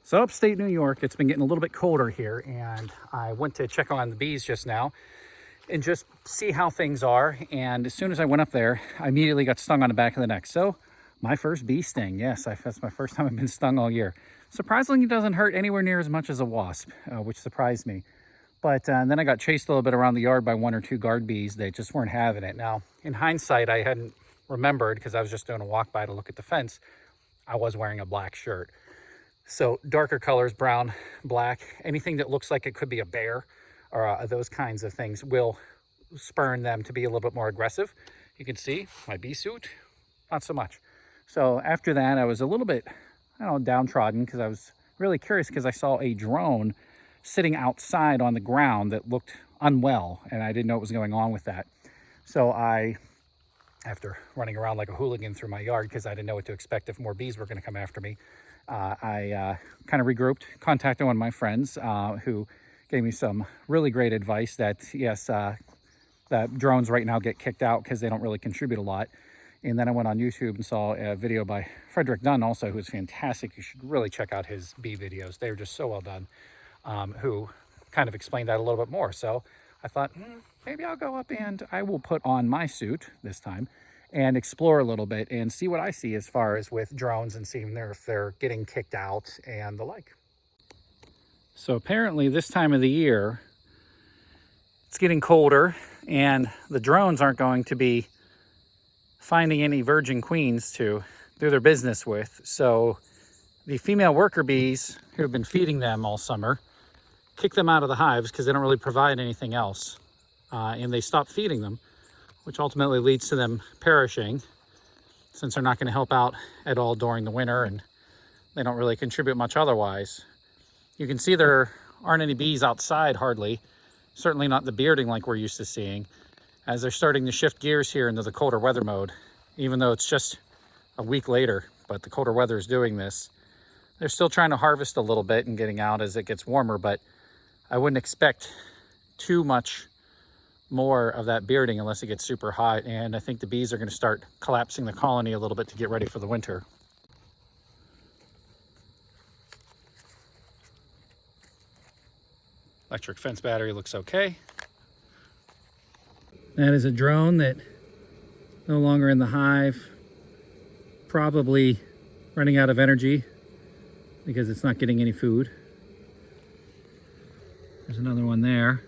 So upstate New York, it's been getting a little bit colder here, and I went to check on the bees just now and just see how things are. And as soon as I went up there, I immediately got stung on the back of the neck. So my first bee sting, yes, that's my first time I've been stung all year. Surprisingly, it doesn't hurt anywhere near as much as a wasp, which surprised me. But then I got chased a little bit around the yard by 1 or 2 guard bees. They just weren't having it. Now, in hindsight, I hadn't remembered because I was just doing a walk by to look at the fence. I was wearing a black shirt. So darker colors, brown, black, anything that looks like it could be a bear or those kinds of things will spurn them to be a little bit more aggressive. You can see my bee suit, not so much. So after that, I was a little bit, downtrodden because I was really curious because I saw a drone sitting outside on the ground that looked unwell, and I didn't know what was going on with that. So after running around like a hooligan through my yard because I didn't know what to expect if more bees were going to come after me, I kind of regrouped, contacted one of my friends who gave me some really great advice that, yes, that drones right now get kicked out because they don't really contribute a lot. And then I went on YouTube and saw a video by Frederick Dunn also, who's fantastic. You should really check out his bee videos. They're just so well done, who kind of explained that a little bit more. So I thought, maybe I'll go up and I will put on my suit this time and explore a little bit and see what I see as far as with drones and seeing if they're getting kicked out and the like. So apparently this time of the year, it's getting colder and the drones aren't going to be finding any virgin queens to do their business with. So the female worker bees who have been feeding them all summer kick them out of the hives because they don't really provide anything else. And they stop feeding them, which ultimately leads to them perishing since they're not going to help out at all during the winter and they don't really contribute much otherwise. You can see there aren't any bees outside hardly, certainly not the bearding like we're used to seeing, as they're starting to shift gears here into the colder weather mode, even though it's just a week later, but the colder weather is doing this. They're still trying to harvest a little bit and getting out as it gets warmer, but I wouldn't expect too much more of that bearding unless it gets super hot, and I think the bees are going to start collapsing the colony a little bit to get ready for the winter. Electric fence battery looks okay. That is a drone that no longer in the hive, probably running out of energy because it's not getting any food. There's another one there.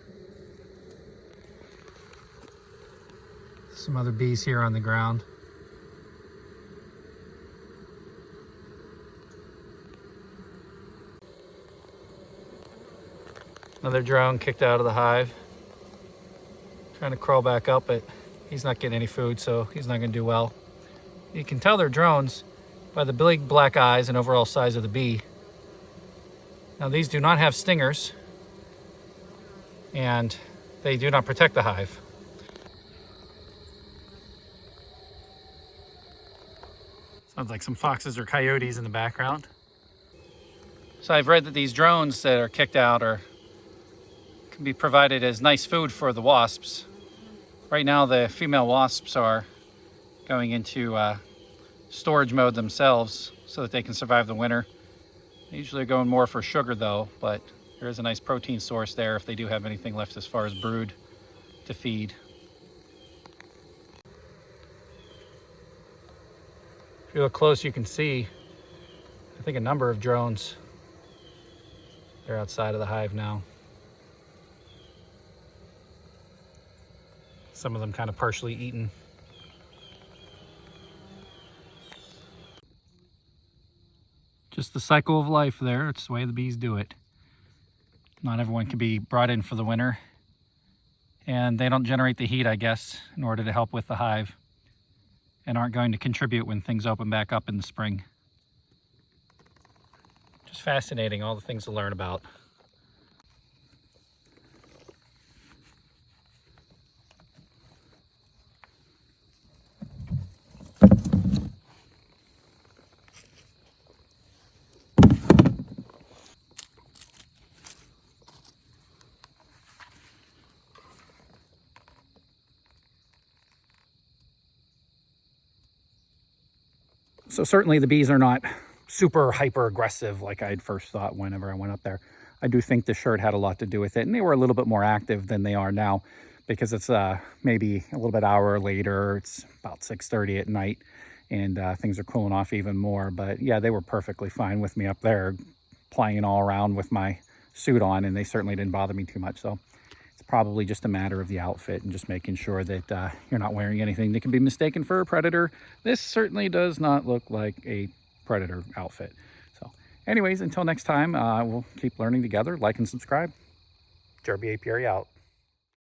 Some other bees here on the ground. Another drone kicked out of the hive. Trying to crawl back up, but he's not getting any food, so he's not going to do well. You can tell they're drones by the big black eyes and overall size of the bee. Now these do not have stingers, and they do not protect the hive. Sounds like some foxes or coyotes in the background. So I've read that these drones that are kicked out can be provided as nice food for the wasps. Right now the female wasps are going into storage mode themselves so that they can survive the winter. They usually are going more for sugar though, but there is a nice protein source there if they do have anything left as far as brood to feed. If you look close, you can see, I think, a number of drones. They're outside of the hive now. Some of them kind of partially eaten. Just the cycle of life there. It's the way the bees do it. Not everyone can be brought in for the winter. And they don't generate the heat, I guess, in order to help with the hive, and aren't going to contribute when things open back up in the spring. Just fascinating, all the things to learn about. So certainly the bees are not super hyper aggressive like I'd first thought whenever I went up there. I do think the shirt had a lot to do with it, and they were a little bit more active than they are now, because it's maybe a little bit hour later. It's about 6:30 at night, and things are cooling off even more. But yeah, they were perfectly fine with me up there, playing all around with my suit on, and they certainly didn't bother me too much. So it's probably just a matter of the outfit and just making sure that you're not wearing anything that can be mistaken for a predator. This certainly does not look like a predator outfit. So anyways, until next time, we'll keep learning together. Like and subscribe. Jerby Apiary out.